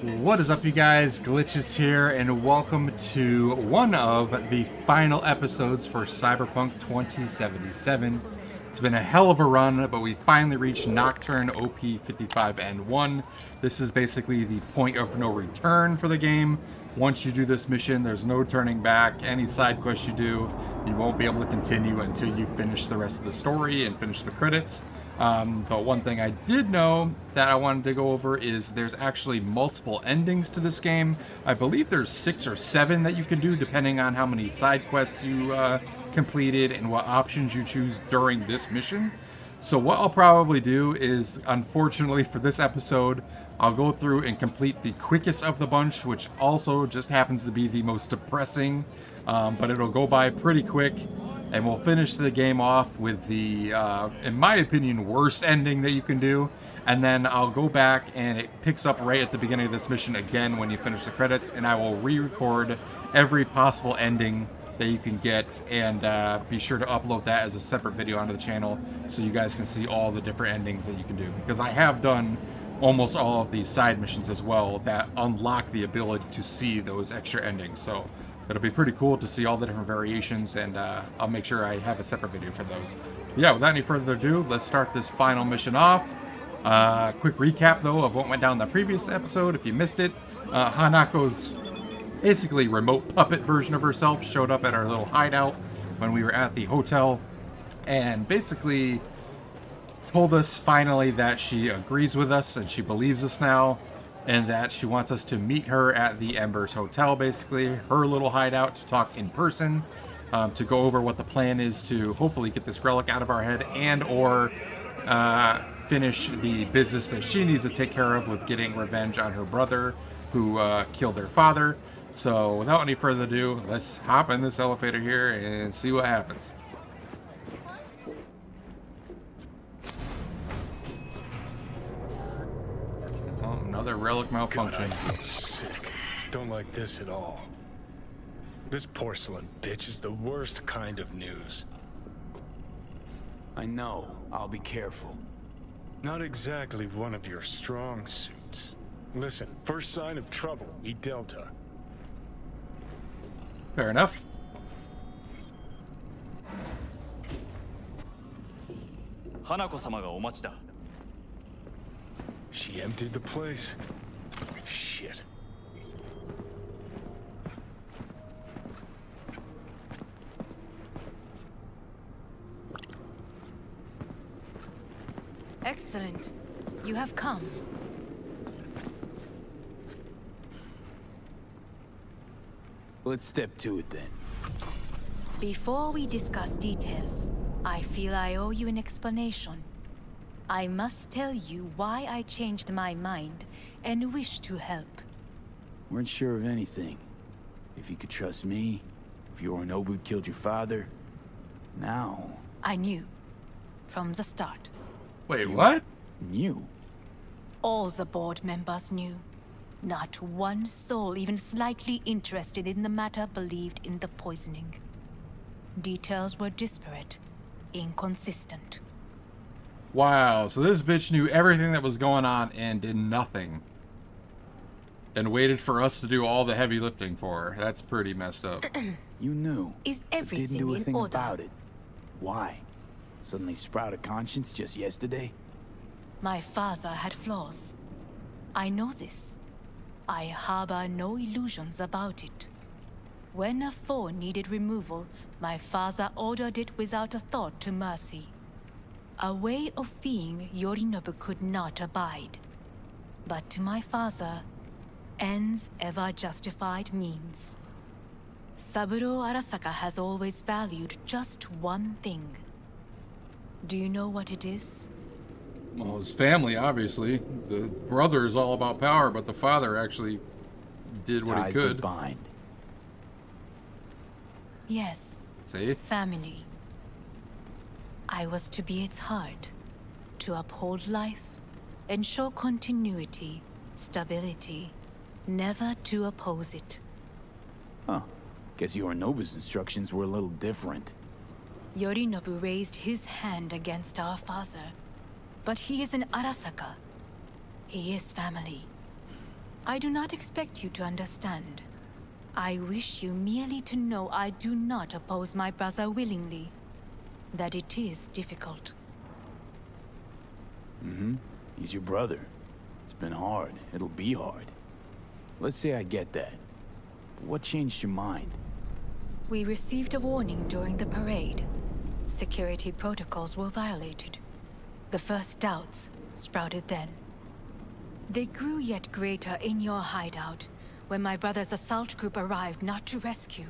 What is up, you guys? Glitchiz here, and welcome to one of the final episodes for Cyberpunk 2077. It's been a hell of a run, but we finally reached Nocturne OP55N1. This is basically the point of no return for the game. Once you do this mission, there's no turning back. Any side quest you do, you won't be able to continue until you finish the rest of the story and finish the credits. But one thing I did know that I wanted to go over is there's actually multiple endings to this game. I believe there's 6 or 7 that you can do depending on how many side quests you completed and what options you choose during this mission. So what I'll probably do is, unfortunately for this episode, I'll go through and complete the quickest of the bunch, which also just happens to be the most depressing, but it'll go by pretty quick. And we'll finish the game off with the, in my opinion, worst ending that you can do. And then I'll go back and it picks up right at the beginning of this mission again when you finish the credits. And I will re-record every possible ending that you can get. And be sure to upload that as a separate video onto the channel so you guys can see all the different endings that you can do. Because I have done almost all of these side missions as well that unlock the ability to see those extra endings. So it'll be pretty cool to see all the different variations, and I'll make sure I have a separate video for those. But yeah, without any further ado, let's start this final mission off. Quick recap, though, of what went down in the previous episode, if you missed it. Hanako's basically remote puppet version of herself showed up at our little hideout when we were at the hotel, and basically told us finally that she agrees with us and she believes us now, and that she wants us to meet her at the Embers Hotel, basically, her little hideout, to talk in person, to go over what the plan is to hopefully get this relic out of our head and or finish the business that she needs to take care of with getting revenge on her brother who killed their father. So without any further ado, let's hop in this elevator here and see what happens. Another relic malfunction. God, I feel sick. Don't like this at all. This porcelain bitch is the worst kind of news. I know. I'll be careful. Not exactly one of your strong suits. Listen, first sign of trouble, we Delta. Fair enough. Hanako-sama ga omachi da. She emptied the place. Shit. Excellent. You have come. Let's step to it then. Before we discuss details, I feel I owe you an explanation. I must tell you why I changed my mind and wish to help. Weren't sure of anything. If you could trust me, if Yorinobu killed your father. Now... I knew. From the start. Wait, what? Knew? All the board members knew. Not one soul even slightly interested in the matter believed in the poisoning. Details were disparate, inconsistent. Wow, so this bitch knew everything that was going on and did nothing. And waited for us to do all the heavy lifting for her. That's pretty messed up. You knew. Is but everything didn't do a in thing order? about it. Why? Suddenly sprout a conscience just yesterday? My father had flaws. I know this. I harbor no illusions about it. When a foe needed removal, my father ordered it without a thought to mercy. A way of being Yorinobu could not abide. But to my father, ends ever justified means. Saburo Arasaka has always valued just one thing. Do you know what it is? Well, his family, obviously. The brother is all about power, but the father actually did what he Ties could. that bind. Yes, See? family. I was to be its heart, to uphold life, ensure continuity, stability, never to oppose it. Huh. Guess Yorinobu's instructions were a little different. Yorinobu raised his hand against our father, but he is an Arasaka. He is family. I do not expect you to understand. I wish you merely to know I do not oppose my brother willingly. That it is difficult. He's your brother. It's been hard. It'll be hard. Let's say I get that. But what changed your mind? We received a warning during the parade. Security protocols were violated. The first doubts sprouted then. They grew yet greater in your hideout when my brother's assault group arrived not to rescue,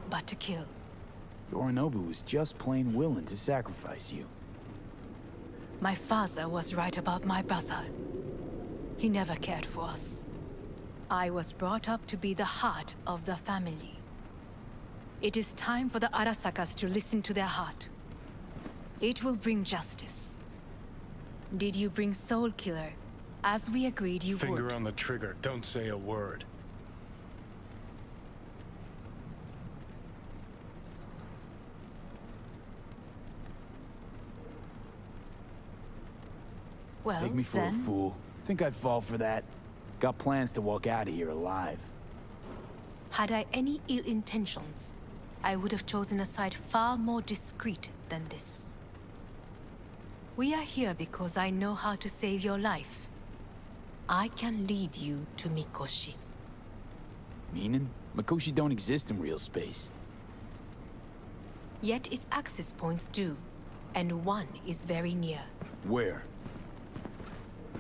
but to kill. Yorinobu was just plain willing to sacrifice you. My father was right about my brother. He never cared for us. I was brought up to be the heart of the family. It is time for the Arasakas to listen to their heart. It will bring justice. Did you bring Soul Killer, as we agreed you would? Finger on the trigger. Don't say a word. Well, Take me for a Zen, fool. Think I'd fall for that? Got plans to walk out of here alive. had I any ill intentions, I would have chosen a side far more discreet than this. We are here because I know how to save your life. I can lead you to Mikoshi. Meaning? Mikoshi don't exist in real space. Yet its access points do, and one is very near. Where?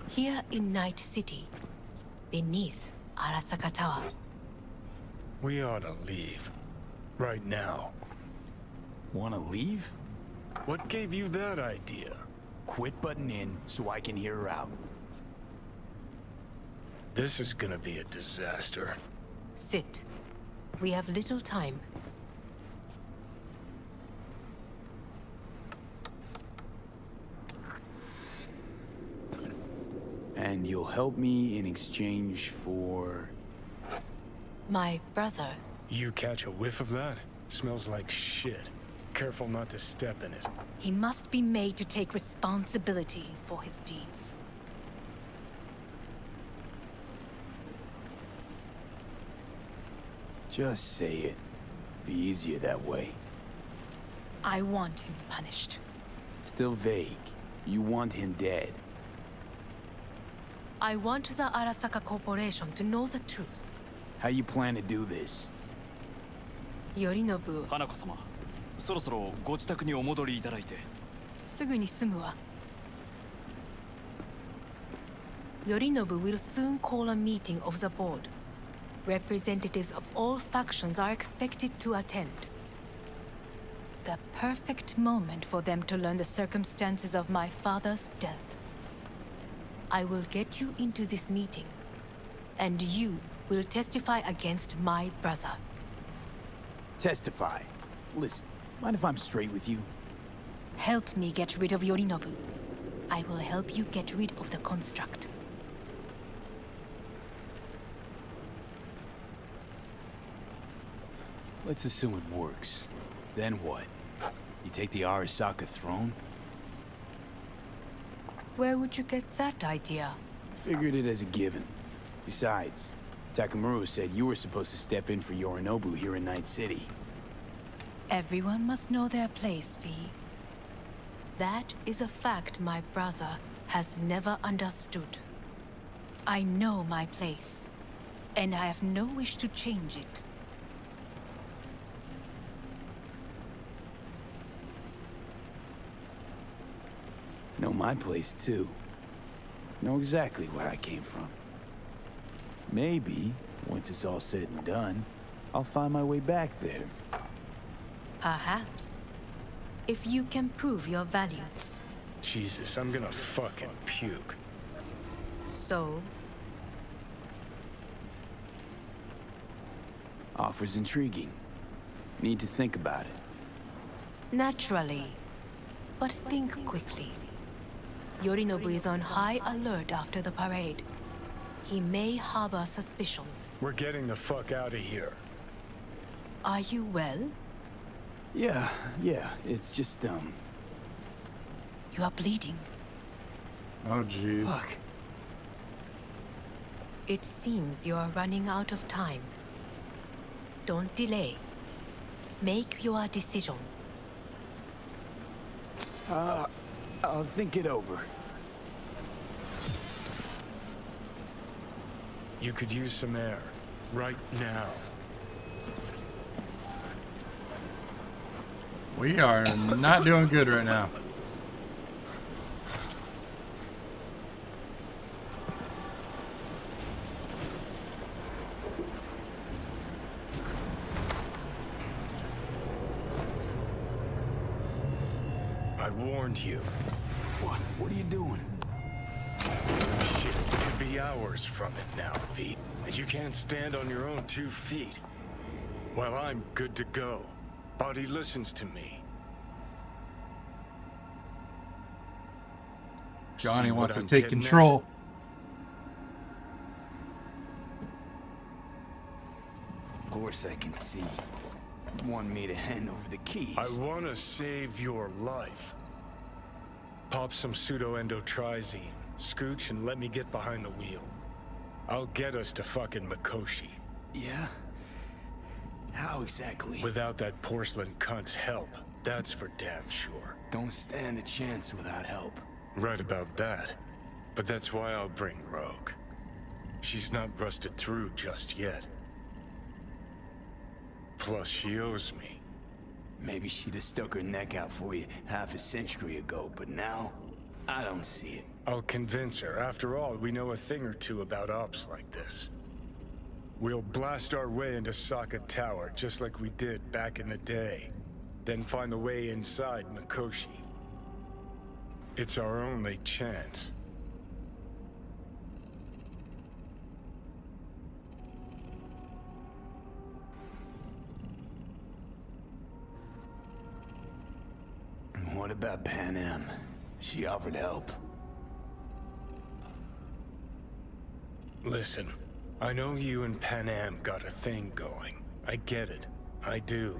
Here in Night City, beneath Arasaka Tower. We ought to leave. Right now. Wanna leave? What gave you that idea? Quit butting in so I can hear her out. This is gonna be a disaster. Sit. We have little time. And you'll help me in exchange for... My brother. You catch a whiff of that? Smells like shit. Careful not to step in it. He must be made to take responsibility for his deeds. Just say it. Be easier that way. I want him punished. Still vague. You want him dead. I want the Arasaka Corporation to know the truth. How you plan to do this? Yorinobu, 花子様、そろそろご自宅にお戻りいただいて。すぐに済むわ。Yorinobu will soon call a meeting of the board. Representatives of all factions are expected to attend. The perfect moment for them to learn the circumstances of my father's death. I will get you into this meeting, and you will testify against my brother. Testify. Listen, mind if I'm straight with you? Help me get rid of Yorinobu. I will help you get rid of the construct. Let's assume it works. Then what? You take the Arasaka throne? Where would you get that idea? Figured it as a given. Besides, Takamura said you were supposed to step in for Yorinobu here in Night City. Everyone must know their place, V. That is a fact my brother has never understood. I know my place, and I have no wish to change it. Know my place, too. Know exactly where I came from. Maybe, once it's all said and done, I'll find my way back there. Perhaps. If you can prove your value. Jesus, I'm gonna fucking puke. So, Offer's intriguing. Need to think about it. naturally. But think quickly. Yorinobu is on high alert after the parade. He may harbor suspicions. We're getting the fuck out of here. Are you well? Yeah, it's just, You are bleeding. Oh, jeez. Fuck. It seems you are running out of time. Don't delay. Make your decision. I'll think it over. You could use some air. Right now. We are not doing good right now. I warned you. What? What are you doing? Shit, could be hours from it now, V. And you can't stand on your own 2 feet. Well, I'm good to go. Body listens to me. Johnny See wants what to I'm take getting at? control. Of course I can see. You want me to hand over the keys. I want to save your life. Pop some pseudo-endotrizine, scooch, and let me get behind the wheel. I'll get us to fucking Mikoshi. Yeah? How exactly? Without that porcelain cunt's help, that's for damn sure. Don't stand a chance without help. Right about that. But that's why I'll bring Rogue. She's not rusted through just yet. Plus, she owes me. Maybe she'd have stuck her neck out for you half a century ago, but now, I don't see it. I'll convince her. After all, we know a thing or two about ops like this. We'll blast our way into Sokka Tower, just like we did back in the day. Then find the way inside Mikoshi. It's our only chance. What about Pan Am? She offered help. Listen, I know you and Pan Am got a thing going. I get it. I do.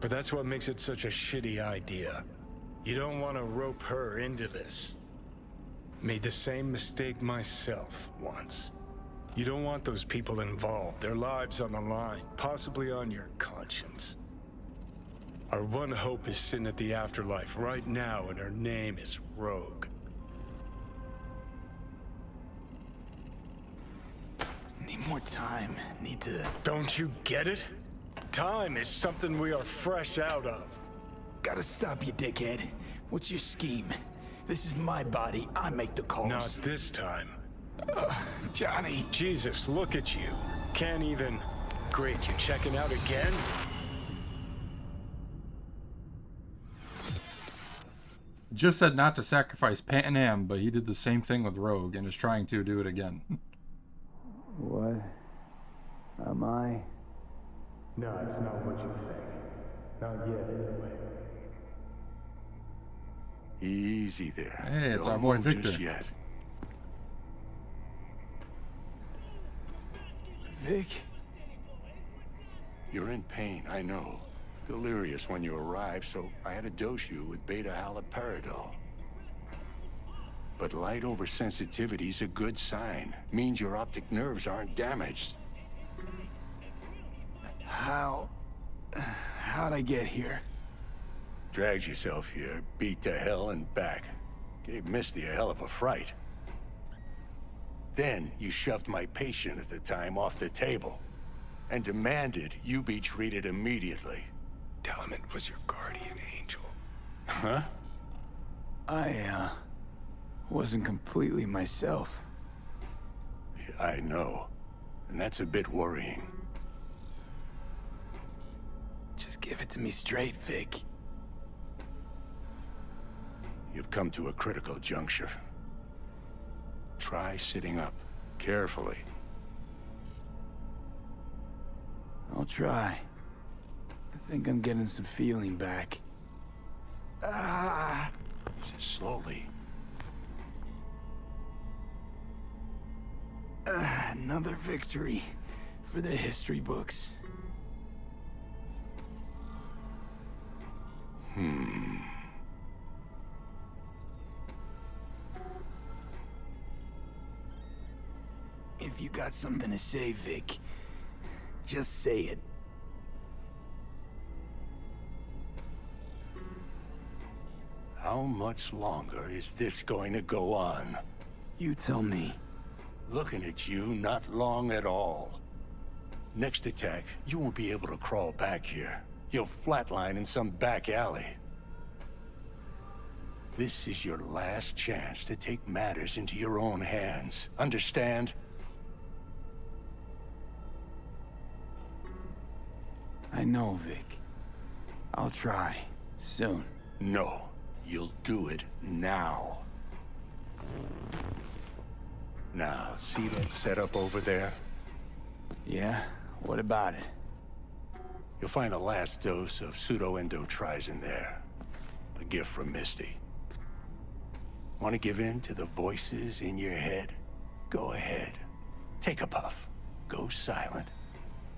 But that's what makes it such a shitty idea. You don't want to rope her into this. Made the same mistake myself once. You don't want those people involved, their lives on the line, possibly on your conscience. Our one hope is sitting at the afterlife right now, and her name is Rogue. Need more time. Need to... Don't you get it? Time is something we are fresh out of. Gotta stop you, dickhead. What's your scheme? This is my body. I make the calls. Not this time. Johnny. Jesus, look at you. Can't even... Great, you checking out again? Just said not to sacrifice Pan Am, but he did the same thing with Rogue and is trying to do it again. What? Am I? No, it's not what you think. Not yet, anyway. Easy there. Hey, it's Don't our boy move Viktor. just yet. Vic? You're in pain, I know. Delirious when you arrived, so I had to dose you with beta-haloperidol. But light oversensitivity's a good sign. Means your optic nerves aren't damaged. How'd I get here? Dragged yourself here, beat to hell and back. Gave Misty a hell of a fright. Then you shoved my patient at the time off the table and demanded you be treated immediately. Tell him it was your guardian angel. Huh? I, wasn't completely myself. Yeah, I know. And that's a bit worrying. Just give it to me straight, Vic. You've come to a critical juncture. Try sitting up, carefully. I'll try. I think I'm getting some feeling back. Slowly. Another victory for the history books. If you got something to say, Vic, just say it. How much longer is this going to go on? You tell me. Looking at you, not long at all. Next attack, you won't be able to crawl back here. You'll flatline in some back alley. This is your last chance to take matters into your own hands. Understand? I know, Vic. I'll try. Soon. No, you'll do it now. Now, see that setup over there? Yeah? What about it? You'll find the last dose of pseudo-endotrizin there. A gift from Misty. Want to give in to the voices in your head? Go ahead. Take a puff. Go silent.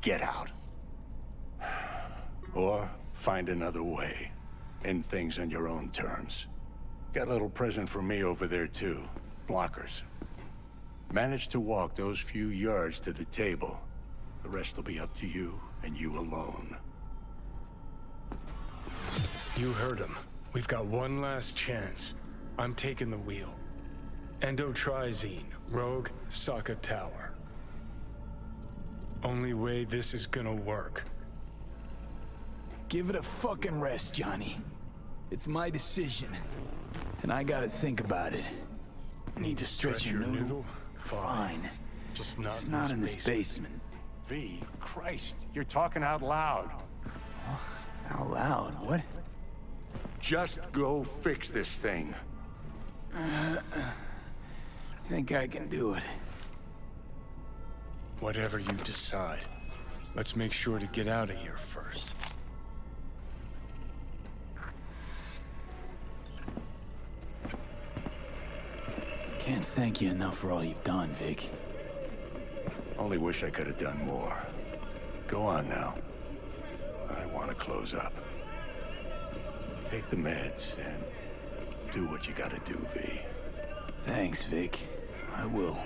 Get out. Or find another way. End things on your own terms. Got a little present for me over there too. Blockers. Manage to walk those few yards to the table. The rest will be up to you, and you alone. You heard him. We've got one last chance. I'm taking the wheel. Endotrizine, Rogue, Sokka Tower. Only way this is gonna work. Give it a fucking rest, Johnny. It's my decision. And I gotta think about it. Need to stretch your noodle? Fine. Just It's not in this basement. V, Christ, you're talking out loud. Out loud? What? Just go fix this thing. Think I can do it. Whatever you decide. Let's make sure to get out of here first. Can't thank you enough for all you've done, Vic. Only wish I could have done more. Go on now. I want to close up. Take the meds and do what you gotta do, V. Thanks, Vic. I will.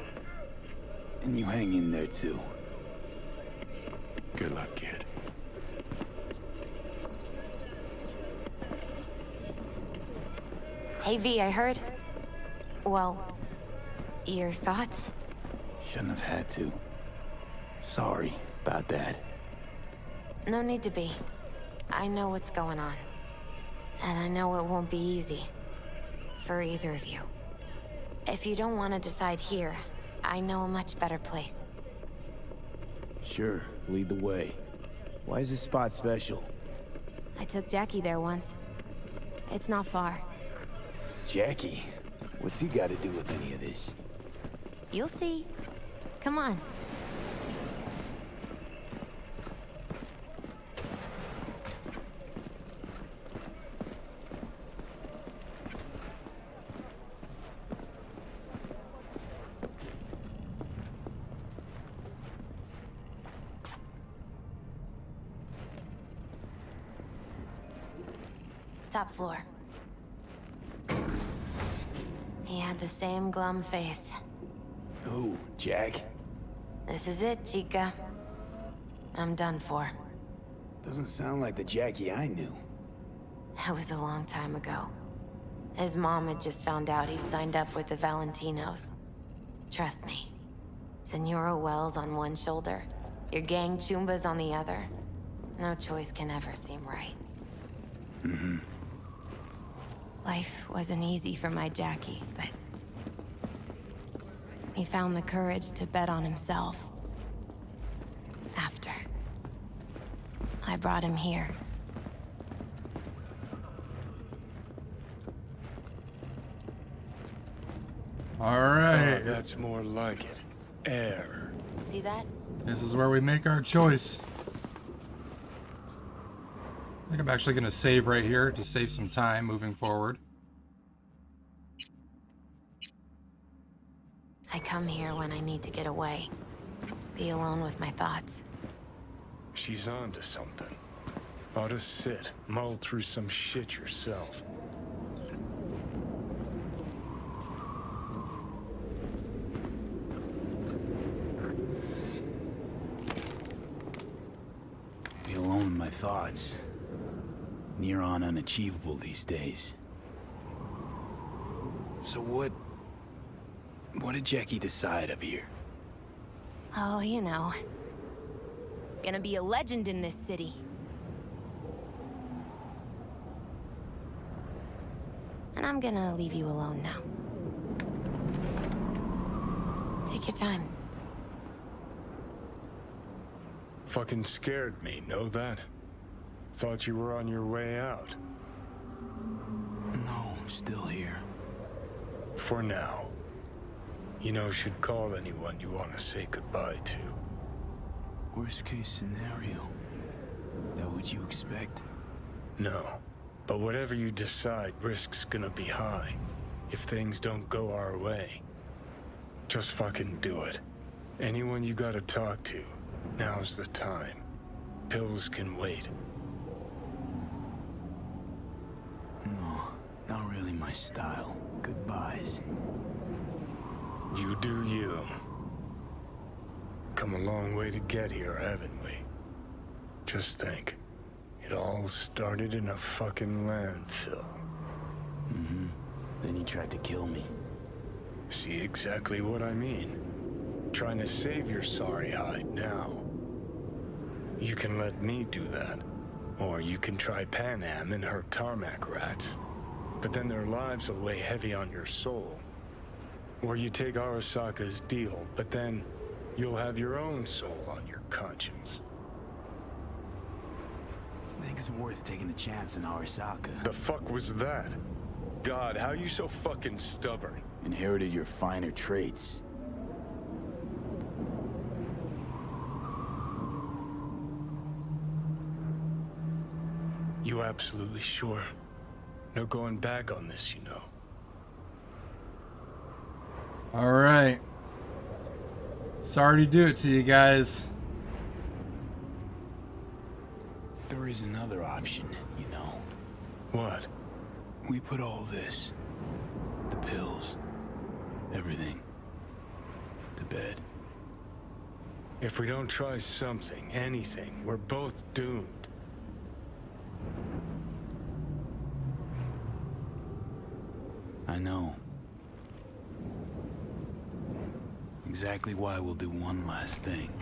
And you hang in there, too. Good luck, kid. Hey, V, I heard... Well... Your thoughts? Shouldn't have had to. Sorry about that. No need to be. I know what's going on. And I know it won't be easy. For either of you. If you don't want to decide here, I know a much better place. Sure, lead the way. Why is this spot special? I took Jackie there once. It's not far. Jackie? What's he got to do with any of this? You'll see. Come on. Top floor. He had the same glum face. Who, Jack? This is it, Chica. I'm done for. Doesn't sound like the Jackie I knew. That was a long time ago. His mom had just found out he'd signed up with the Valentinos. Trust me. Senora Wells on one shoulder, your gang Chumbas on the other. No choice can ever seem right. Life wasn't easy for my Jackie, but... he found the courage to bet on himself. After. I brought him here. All right. That's more like it. Air. See that? This is where we make our choice. I think I'm actually going to save right here to save some time moving forward. I come here when I need to get away. Be alone with my thoughts. She's on to something. Ought to sit, mull through some shit yourself. thoughts. Near on unachievable these days. So what did Jackie decide up here? Oh, you know. Gonna be a legend in this city. And I'm gonna leave you alone now. Take your time. Fucking scared me, know that? Thought you were on your way out. No, still here. For now. You know, should call anyone you want to say goodbye to. Worst case scenario. That what you expect? No. But whatever you decide, risk's gonna be high. If things don't go our way. Just fucking do it. Anyone you gotta talk to, now's the time. Pills can wait. No, not really my style. Goodbyes. You do you. Come a long way to get here, haven't we? Just think. It all started in a fucking landfill. Mm-hmm. Then he tried to kill me. See exactly what I mean? Trying to save your sorry hide now. You can let me do that. Or you can try Pan Am and her tarmac rats. But then their lives will weigh heavy on your soul. Or you take Arasaka's deal, but then you'll have your own soul on your conscience. I think it's worth taking a chance on Arasaka. The fuck was that? God, how you so fucking stubborn? Inherited your finer traits. You absolutely sure? No going back on this, you know. All right. Sorry to do it to you guys. There is another option, you know. What? We put all this, the pills, everything, to bed. If we don't try something, anything, we're both doomed. I know. Exactly why we'll do one last thing.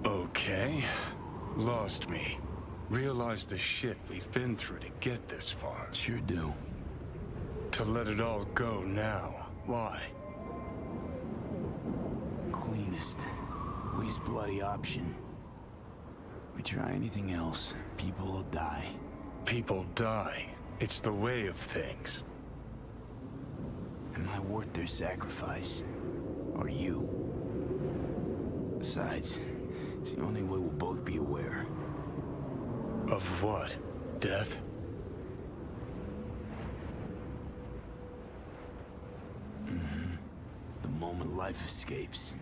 Okay. Lost me. Realized the shit we've been through to get this far. Sure do. To let it all go now. Why? Cleanest, least bloody option. We try anything else, people will die. People die. It's the way of things. Am I worth their sacrifice? Or you? Besides, it's the only way we'll both be aware. Of what? Death? Mm-hmm. The moment life escapes.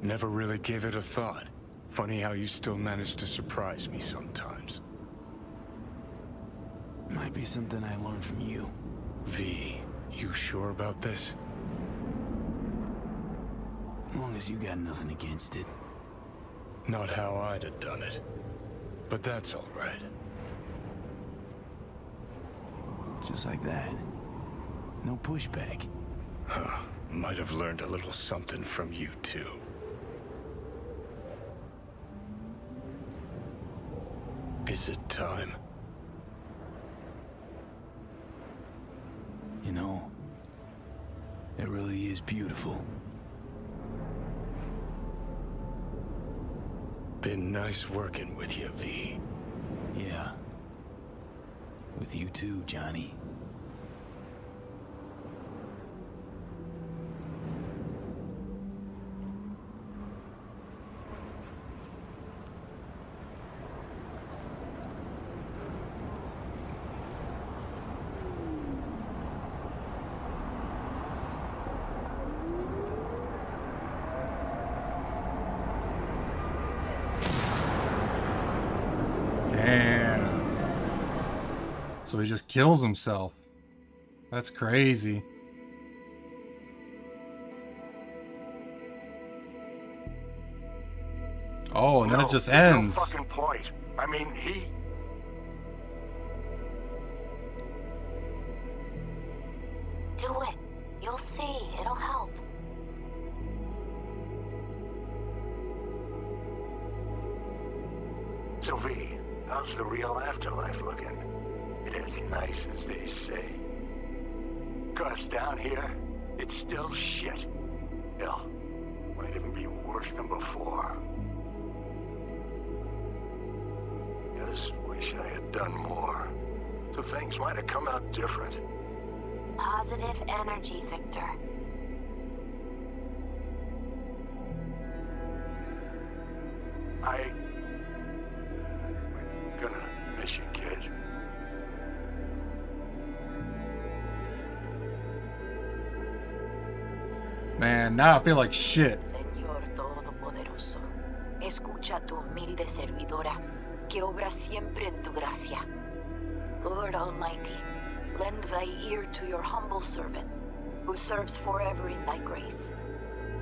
Never really gave it a thought. Funny how you still manage to surprise me sometimes. Might be something I learned from you. V, you sure about this? As long as you got nothing against it. Not how I'd have done it. But that's all right. Just like that. No pushback. Huh. Might have learned a little something from you, too. Is it time? You know, it really is beautiful. Been nice working with you, V. Yeah. With you too, Johnny. So he just kills himself. That's crazy. Oh, and then it just there's ends. No fucking point. I mean, he... Do it. You'll see. It'll help. So V, how's the real afterlife looking? It as nice as they say. 'Cause down here, it's still shit. Hell, might even be worse than before. Just wish I had done more. So things might have come out different. Positive energy, Viktor. We're gonna miss you, kid. Man, now I feel like shit. Señor Todopoderoso, escucha tu humilde servidora, que obra siempre en tu gracia. Lord Almighty, lend thy ear to your humble servant, who serves forever in thy grace.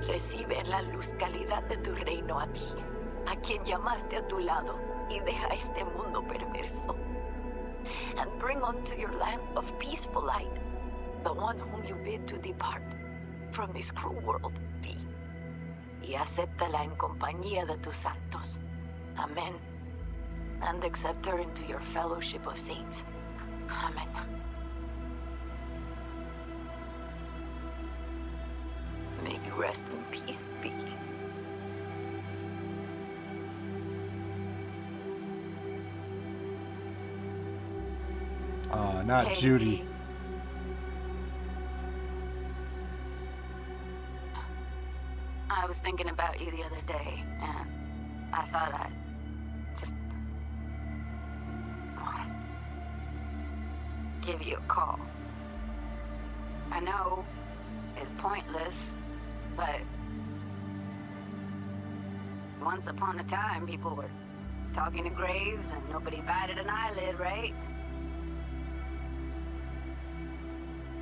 Recibe en la luz calidad de tu reino a ti, a quien llamaste a tu lado, y deja este mundo perverso. And bring unto your lamp of peaceful light, the one whom you bid to depart from this cruel world, V. Y acéptala en compañía de tus santos. Amen. And accept her into your fellowship of saints. Amen. May you rest in peace, V. Not Hey, Judy. V. I was thinking about you the other day, and I thought I'd just give you a call. I know it's pointless, but once upon a time, people were talking to graves and nobody batted an eyelid, right?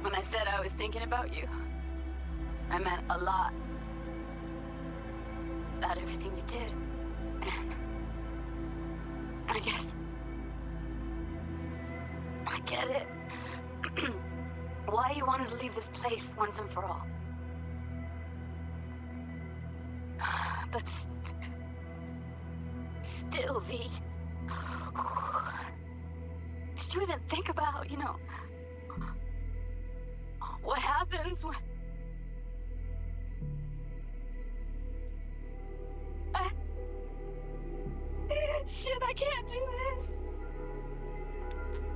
When I said I was thinking about you, I meant a lot. About everything you did. And I guess I get it. Why you wanted to leave this place once and for all. But still, V. Did you even think about, what happens when... Shit, I can't do this.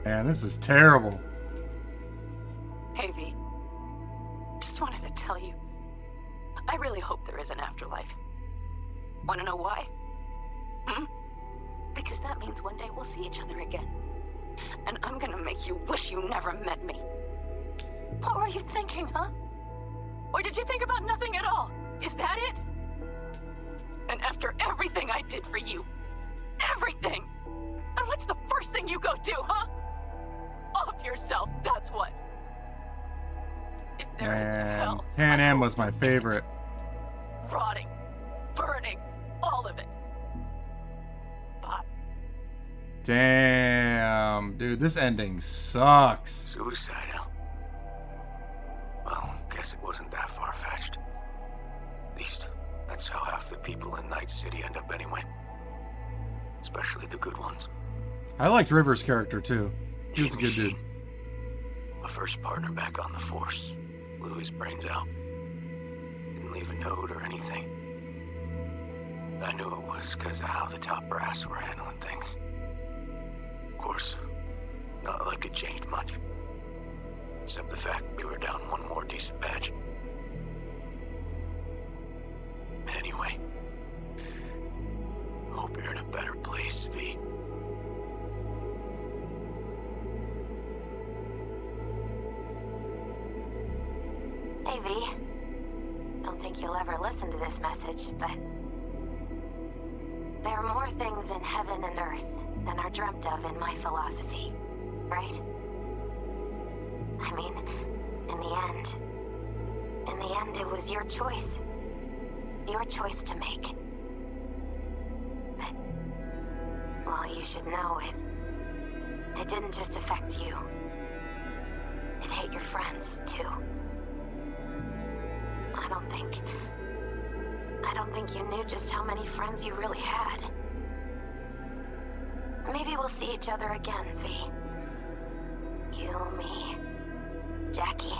Man, this is terrible. Hey, V. Just wanted to tell you, I really hope there is an afterlife. Want to know why? Because that means one day we'll see each other again. And I'm gonna make you wish you never met me. What were you thinking, huh? Or did you think about nothing at all? Is that it? And after everything I did for you, everything! And what's the first thing you go do, huh? Off yourself, that's what. If there is a Man, hell, Pan I Am hope was my you get it. favorite. Rotting, burning, all of it. But Damn, dude, this ending sucks. Suicidal. Well, guess it wasn't that far-fetched. At least, that's how half the people in Night City end up anyway. Especially the good ones. I liked River's character too. He was a good dude. My first partner back on the force. Blew his brains out. Didn't leave a note or anything. I knew it was because of how the top brass were handling things. Of course, not like it changed much. Except the fact we were down one more decent batch. Anyway. Hope you're in a better place, V. Hey, V. Don't think you'll ever listen to this message, but there are more things in heaven and earth than are dreamt of in my philosophy, right? I mean, in the end, it was your choice. Your choice to make. But, well, you should know it didn't just affect you. It hit your friends, too. I don't think you knew just how many friends you really had. Maybe we'll see each other again, V. You, me, Jackie.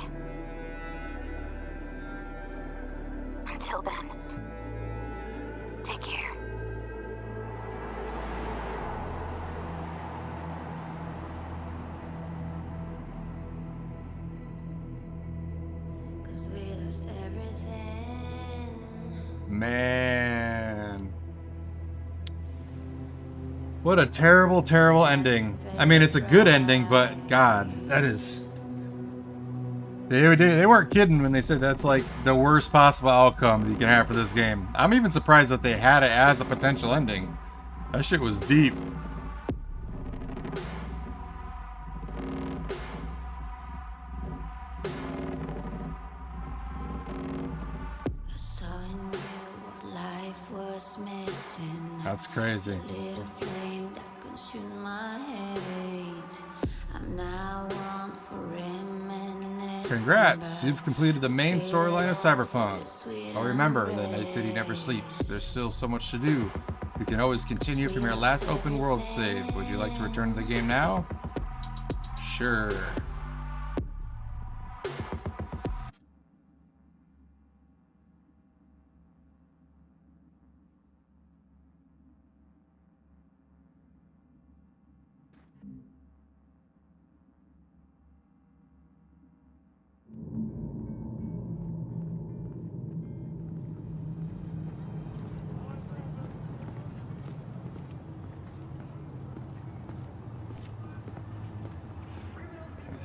Until then, take care. Man. What a terrible, terrible ending. I mean, it's a good ending, but God, that is... They weren't kidding when they said that's like the worst possible outcome that you can have for this game. I'm even surprised that they had it as a potential ending. That shit was deep. That's crazy. Congrats! You've completed the main storyline of Cyberpunk. But remember that Night City never sleeps. There's still so much to do. You can always continue from your last open world save. Would you like to return to the game now? Sure.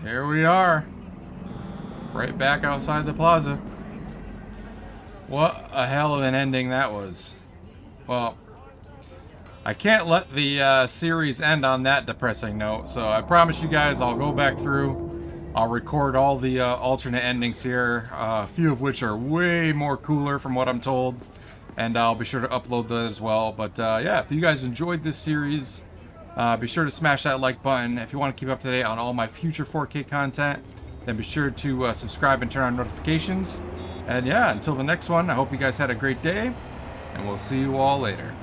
Here we are, right back outside the plaza. What a hell of an ending that was. Well, I can't let the series end on that depressing note, so I promise you guys I'll go back through. I'll record all the alternate endings here, a few of which are way more cooler from what I'm told, and I'll be sure to upload that as well. But yeah, if you guys enjoyed this series, be sure to smash that like button. If you want to keep up to date on all my future 4K content, then be sure to subscribe and turn on notifications. And yeah, until the next one, I hope you guys had a great day, and we'll see you all later.